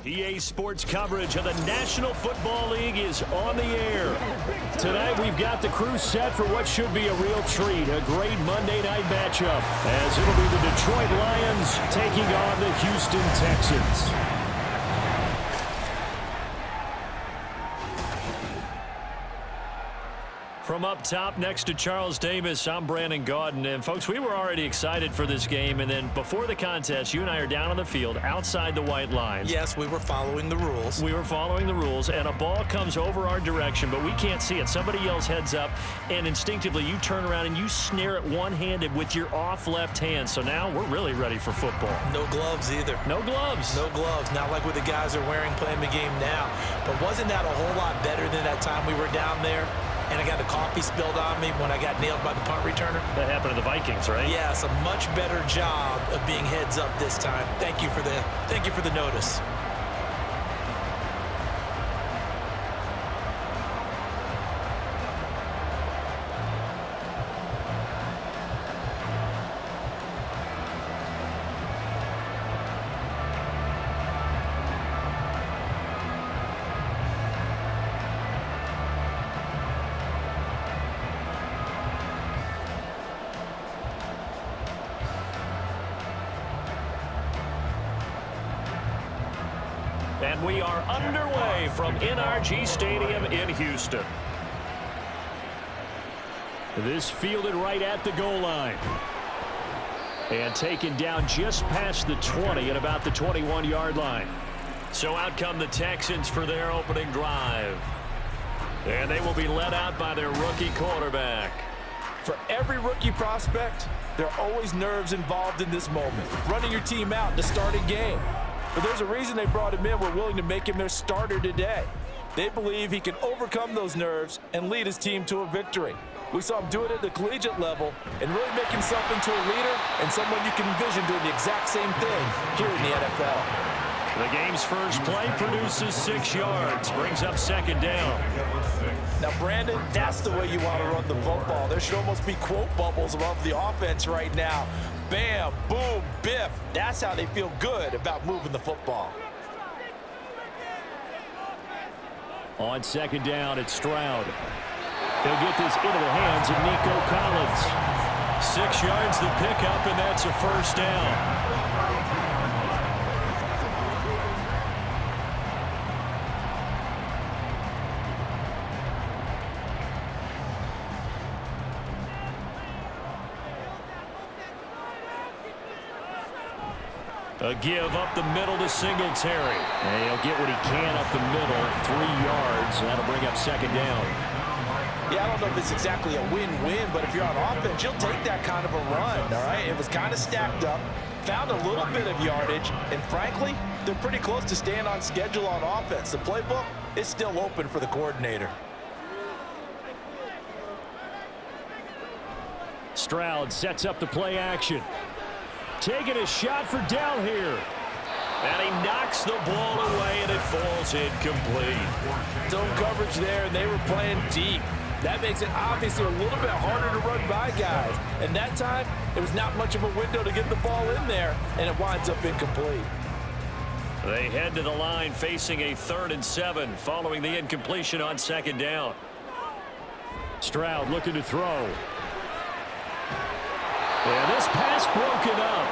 EA Sports coverage of the National Football League is on the air. Tonight we've got the crew set for what should be a real treat, a great Monday night matchup, as it'll be the Detroit Lions taking on the Houston Texans. From up top next to Charles Davis, I'm Brandon Gaudin. And, folks, we were already excited for this game. And then before the contest, you and I are down on the field outside the white lines. Yes, we were following the rules. We were following the rules, and a ball comes over our direction, but we can't see it. Somebody yells heads up, and instinctively you turn around and you snare it one-handed with your off left hand. So now we're really ready for football. No gloves either. No gloves. No gloves. Not like what the guys are wearing playing the game now. But wasn't that a whole lot better than that time we were down there? And I got the coffee spilled on me when I got nailed by the punt returner. That happened to the Vikings, right? Yes, a much better job of being heads up this time. Thank you for the notice. And we are underway from NRG Stadium in Houston. This fielded right at the goal line. And taken down just past the 20 at about the 21-yard line. So out come the Texans for their opening drive. And they will be led out by their rookie quarterback. For every rookie prospect, there are always nerves involved in this moment. Running your team out to start a game. But there's a reason they brought him in. We're willing to make him their starter today. They believe he can overcome those nerves and lead his team to a victory. We saw him do it at the collegiate level and really make himself into a leader and someone you can envision doing the exact same thing here in the NFL. The game's first play produces 6 yards, brings up second down. Now, Brandon, that's the way you want to run the football. There should almost be quote bubbles above the offense right now. Bam, boom, biff. That's how they feel good about moving the football. On second down, it's Stroud. He'll get this into the hands of Nico Collins. 6 yards the pickup, and that's a first down. A give up the middle to Singletary. And he'll get what he can up the middle, 3 yards, and that'll bring up second down. Yeah, I don't know if it's exactly a win-win, but if you're on offense, you'll take that kind of a run, all right? It was kind of stacked up, found a little bit of yardage, and frankly, they're pretty close to staying on schedule on offense. The playbook is still open for the coordinator. Stroud sets up the play action. Taking a shot for down here. And he knocks the ball away, and it falls incomplete. Zone coverage there, and they were playing deep. That makes it obviously a little bit harder to run by guys. And that time, there was not much of a window to get the ball in there, and it winds up incomplete. They head to the line facing a 3rd and 7 following the incompletion on second down. Stroud looking to throw. And this pass broken up.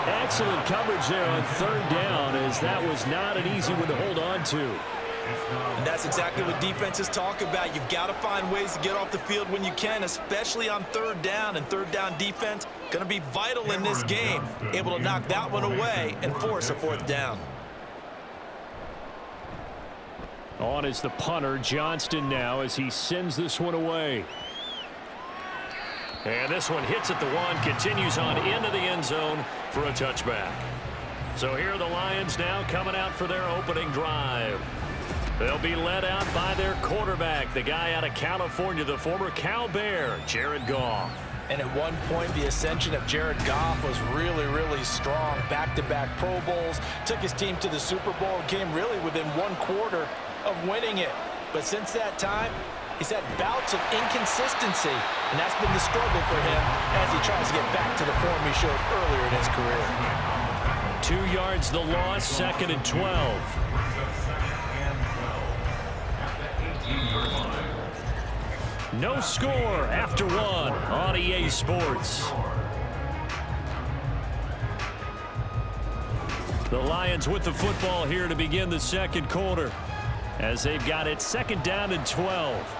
Excellent coverage there on 3rd down, as that was not an easy one to hold on to. And that's exactly what defenses talk about. You've got to find ways to get off the field when you can, especially on 3rd down. And 3rd down defense going to be vital in this game. Able to knock that one away and force a 4th down. On is the punter, Johnston, now, as he sends this one away. And this one hits at the 1, continues on into the end zone for a touchback. So here are the Lions now coming out for their opening drive. They'll be led out by their quarterback, the guy out of California, the former Cal Bear, Jared Goff. And at one point, the ascension of Jared Goff was really, really strong. Back-to-back Pro Bowls, took his team to the Super Bowl, and came really within 1 quarter of winning it. But since that time, he's had bouts of inconsistency, and that's been the struggle for him as he tries to get back to the form he showed earlier in his career. 2 yards the loss, 2nd and 12. No score after 1 on EA Sports. The Lions with the football here to begin the second quarter as they've got it 2nd down and 12.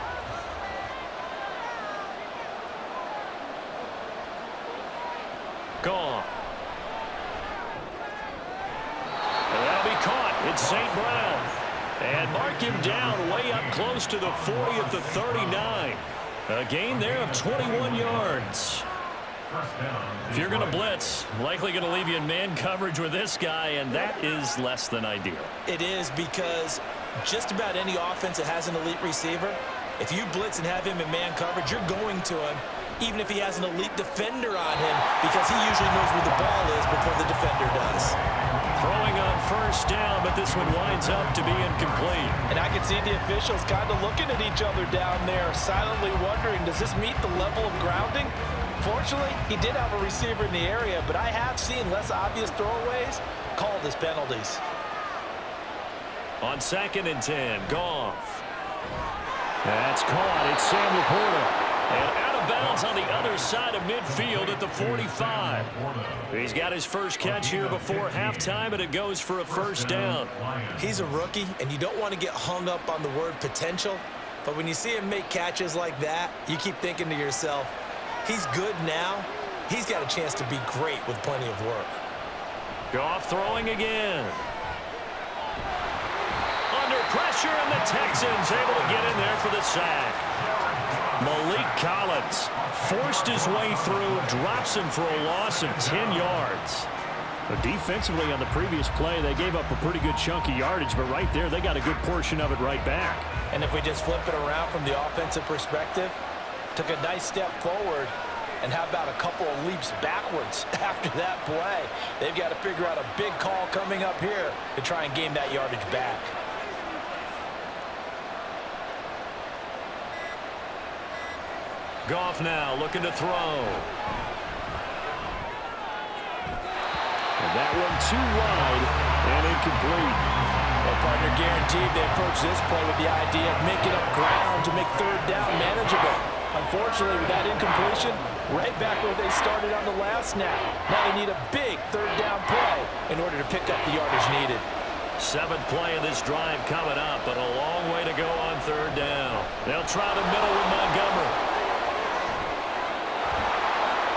Gone. And that'll be caught. It's St. Brown. And mark him down way up close to the 40 at the 39. A gain there of 21 yards. If you're going to blitz, likely going to leave you in man coverage with this guy, and that is less than ideal. It is, because just about any offense that has an elite receiver, if you blitz and have him in man coverage, you're going to him, even if he has an elite defender on him, because he usually knows where the ball is before the defender does. Throwing on first down, but this one winds up to be incomplete. And I can see the officials kind of looking at each other down there, silently wondering, does this meet the level of grounding? Fortunately, he did have a receiver in the area, but I have seen less obvious throwaways called as penalties. On 2nd and 10, Goff. That's caught. It's Sam Laporta. And out of bounds on the other side of midfield at the 45. He's got his first catch here before halftime, and it goes for a first down. He's a rookie, and you don't want to get hung up on the word potential. But when you see him make catches like that, you keep thinking to yourself, he's good now. He's got a chance to be great with plenty of work. Goff throwing again. Under pressure, and the Texans able to get in there for the sack. Malik Collins forced his way through, drops him for a loss of 10 yards. But defensively on the previous play, they gave up a pretty good chunk of yardage, but right there, they got a good portion of it right back. And if we just flip it around from the offensive perspective, took a nice step forward, and how about a couple of leaps backwards after that play? They've got to figure out a big call coming up here to try and gain that yardage back. Goff now looking to throw. And that one too wide and incomplete. Well, partner, guaranteed they approach this play with the idea of making up ground to make 3rd down manageable. Unfortunately, with that incompletion, right back where they started on the last snap. Now they need a big 3rd down play in order to pick up the yardage needed. 7th play of this drive coming up, but a long way to go on 3rd down. They'll try the middle with Montgomery.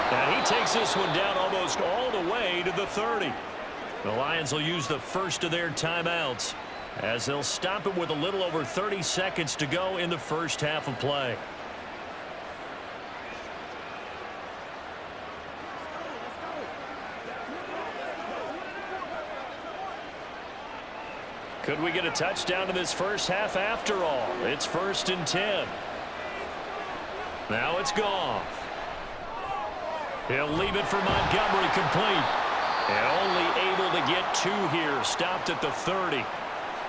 And he takes this one down almost all the way to the 30. The Lions will use the first of their timeouts as they'll stop it with a little over 30 seconds to go in the first half of play. Could we get a touchdown in this first half after all? It's 1st and 10. Now it's Goff. He'll leave it for Montgomery, complete. And only able to get 2 here, stopped at the 30.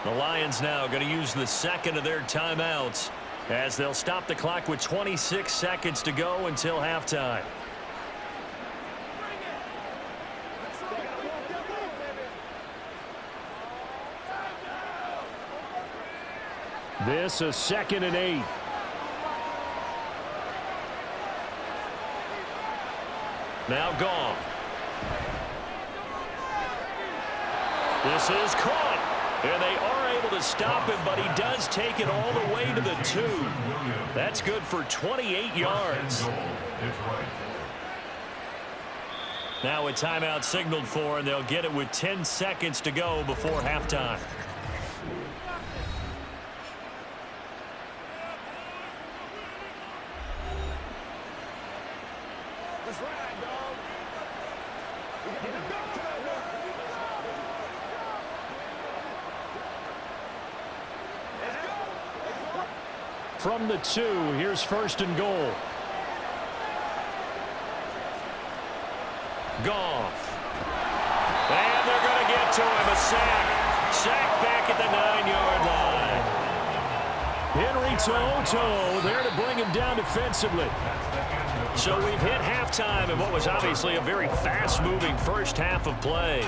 The Lions now going to use the second of their timeouts as they'll stop the clock with 26 seconds to go until halftime. This is 2nd and 8. Now Goff. This is caught. And they are able to stop him, but he does take it all the way to the 2. That's good for 28 yards. Now a timeout signaled for, and they'll get it with 10 seconds to go before halftime. From the 2, here's 1st and goal. Goff. And they're going to get to him. A sack. Sack back at the 9-yard line. Henry Toto there to bring him down defensively. So we've hit halftime in what was obviously a very fast-moving first half of play.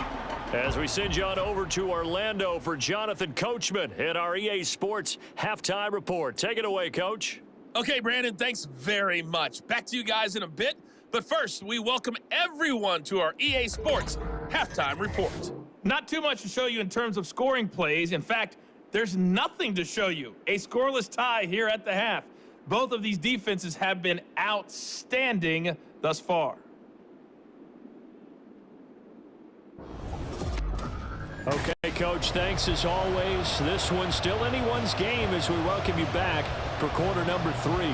As we send you on over to Orlando for Jonathan Coachman at our EA Sports Halftime Report. Take it away, Coach. Okay, Brandon, thanks very much. Back to you guys in a bit. But first, we welcome everyone to our EA Sports Halftime Report. Not too much to show you in terms of scoring plays. In fact, there's nothing to show you. A scoreless tie here at the half. Both of these defenses have been outstanding thus far. Okay, Coach, thanks as always. This one's still anyone's game as we welcome you back for quarter number 3.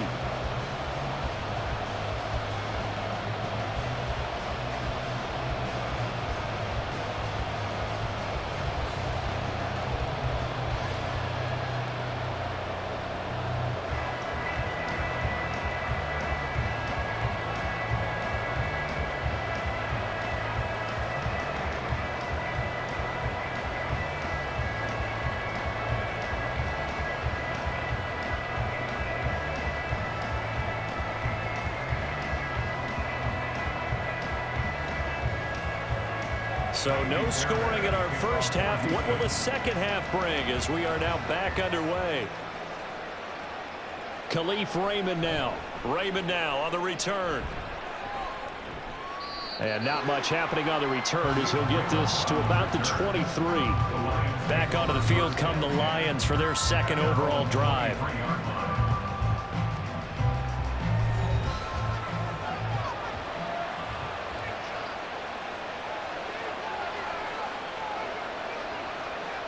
So no scoring in our first half. What will the second half bring as we are now back underway? Khalif Raymond now. Raymond now on the return. And not much happening on the return as he'll get this to about the 23. Back onto the field come the Lions for their second overall drive.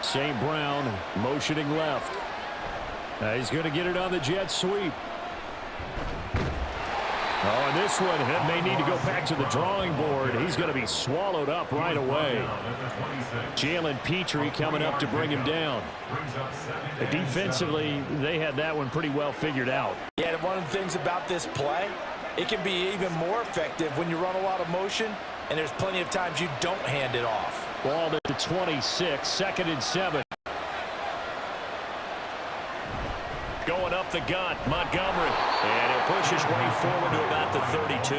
St. Brown motioning left. He's going to get it on the jet sweep. Oh, and this one may need to go back to the drawing board. He's going to be swallowed up right away. Jalen Petrie coming up to bring him down. Defensively, they had that one pretty well figured out. Yeah, and one of the things about this play, it can be even more effective when you run a lot of motion, and there's plenty of times you don't hand it off. Ball at the 26, 2nd and 7. Going up the gut, Montgomery. And he'll push his way forward to about the 32.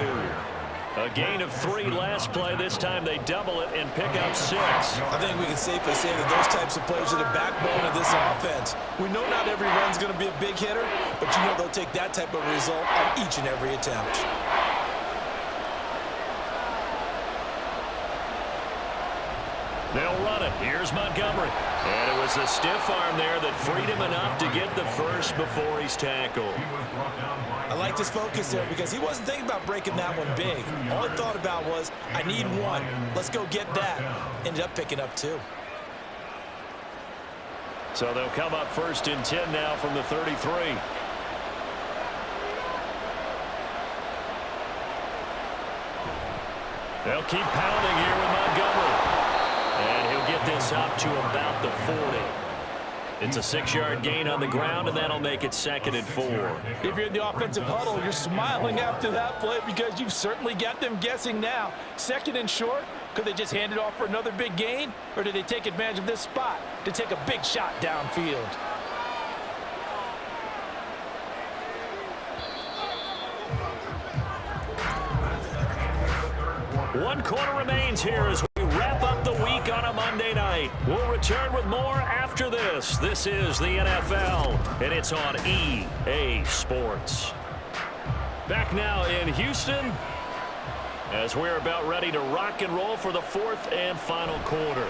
A gain of 3 last play. This time they double it and pick up 6. I think we can safely say that those types of plays are the backbone of this offense. We know not every run's going to be a big hitter, but you know they'll take that type of result on each and every attempt. They'll run it. Here's Montgomery. And it was a stiff arm there that freed him enough to get the first before he's tackled. I liked his focus there because he wasn't thinking about breaking that one big. All he thought about was, I need 1. Let's go get that. Ended up picking up 2. So they'll come up 1st and 10 now from the 33. They'll keep pounding here with Montgomery. And he'll get this up to about the 40. It's a 6-yard gain on the ground, and that'll make it 2nd and 4. If you're in the offensive huddle, you're smiling after that play because you've certainly got them guessing now. 2nd and short, could they just hand it off for another big gain, or did they take advantage of this spot to take a big shot downfield? One quarter remains here as we wrap up the week on a Monday night. We'll return with more after this. This is the NFL, and it's on EA Sports. Back now in Houston as we're about ready to rock and roll for the 4th and final quarter.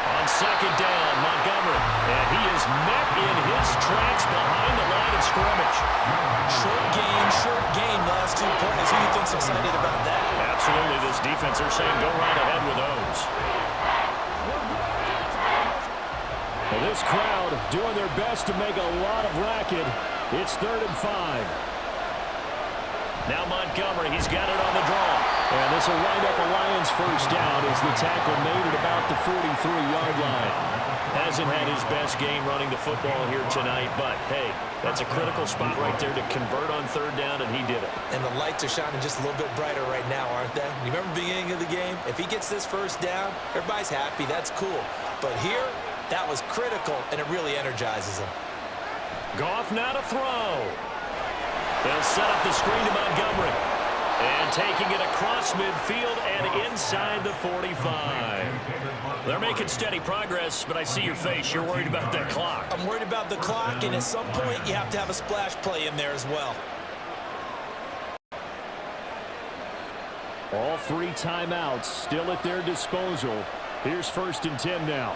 On 2nd down, Montgomery, and he is met in his tracks behind the line of scrimmage. Short gain, last 2 plays. Who do you think's excited about that? Absolutely, this defense, they're saying go right ahead with those. Well, this crowd doing their best to make a lot of racket. It's 3rd and 5. Now Montgomery, he's got it on the draw. And this will wind up a Lions first down as the tackle made at about the 43-yard line. Hasn't had his best game running the football here tonight, but hey, that's a critical spot right there to convert on 3rd down, and he did it. And the lights are shining just a little bit brighter right now, aren't they? You remember the beginning of the game? If he gets this first down, everybody's happy. That's cool. But here, that was critical, and it really energizes him. Goff now to throw. They'll set up the screen to Montgomery. And taking it across midfield and inside the 45. They're making steady progress, but I see your face. You're worried about that clock. I'm worried about the clock, and at some point, you have to have a splash play in there as well. All 3 timeouts still at their disposal. Here's 1st and 10 now.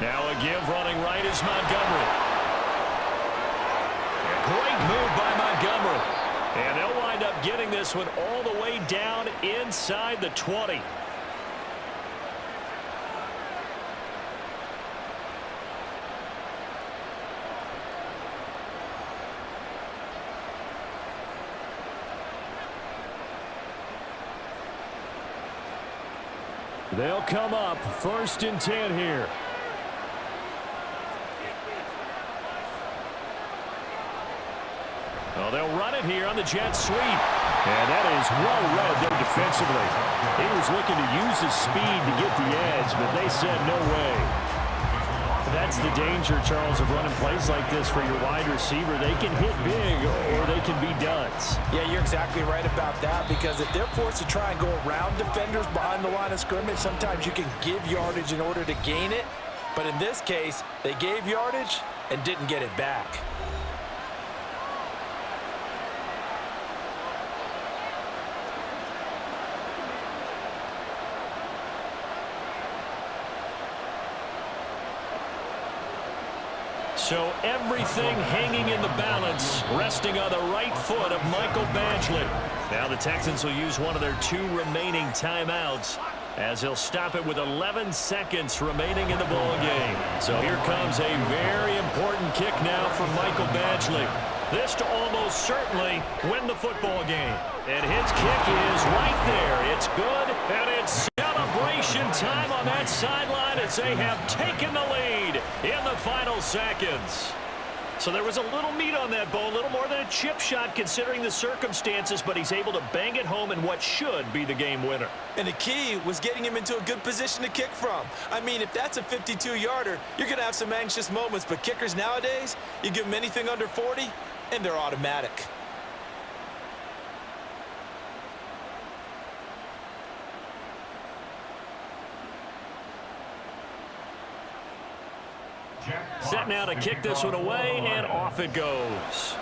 Now a give running right is Montgomery. A great move by Montgomery. And they'll wind up getting this one all the way down inside the 20. They'll come up 1st and 10 here. Well, they'll run it here on the jet sweep. And that is well read there defensively. He was looking to use his speed to get the edge, but they said no way. That's the danger, Charles, of running plays like this for your wide receiver. They can hit big or they can be duds. Yeah, you're exactly right about that, because if they're forced to try and go around defenders behind the line of scrimmage, sometimes you can give yardage in order to gain it. But in this case, they gave yardage and didn't get it back. So everything hanging in the balance, resting on the right foot of Michael Badgley. Now the Texans will use one of their 2 remaining timeouts as he'll stop it with 11 seconds remaining in the ball game. So here comes a very important kick now for Michael Badgley. This to almost certainly win the football game. And his kick is right there. It's good, and it's celebration time on that sideline as they have taken the lead in the final seconds. So there was a little meat on that ball, a little more than a chip shot considering the circumstances, but he's able to bang it home in what should be the game winner. And the key was getting him into a good position to kick from. I mean, if that's a 52-yarder, you're going to have some anxious moments, but kickers nowadays, you give them anything under 40, and they're automatic. Set now to kick this one away, and off it goes.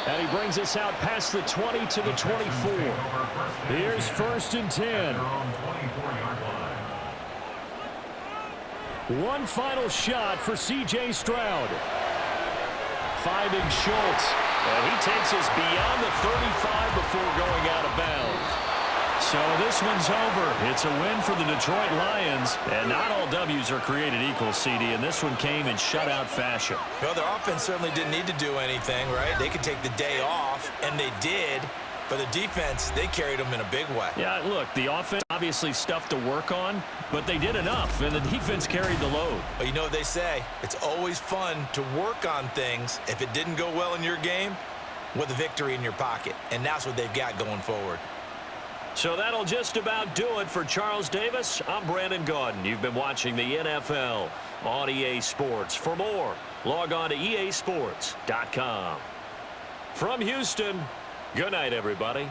And he brings us out past the 20 to the 24. Here's 1st and 10. One final shot for C.J. Stroud. Finding Schultz. And he takes us beyond the 35 before going out of bounds. So this one's over. It's a win for the Detroit Lions. And not all W's are created equal, CD, and this one came in shutout fashion. Well, their offense certainly didn't need to do anything, right? They could take the day off, and they did. But the defense, they carried them in a big way. Yeah, look, the offense obviously stuff to work on, but they did enough, and the defense carried the load. But you know what they say, it's always fun to work on things if it didn't go well in your game with a victory in your pocket, and that's what they've got going forward. So that'll just about do it for Charles Davis. I'm Brandon Gaudin. You've been watching the NFL on EA Sports. For more, log on to easports.com. From Houston, good night, everybody.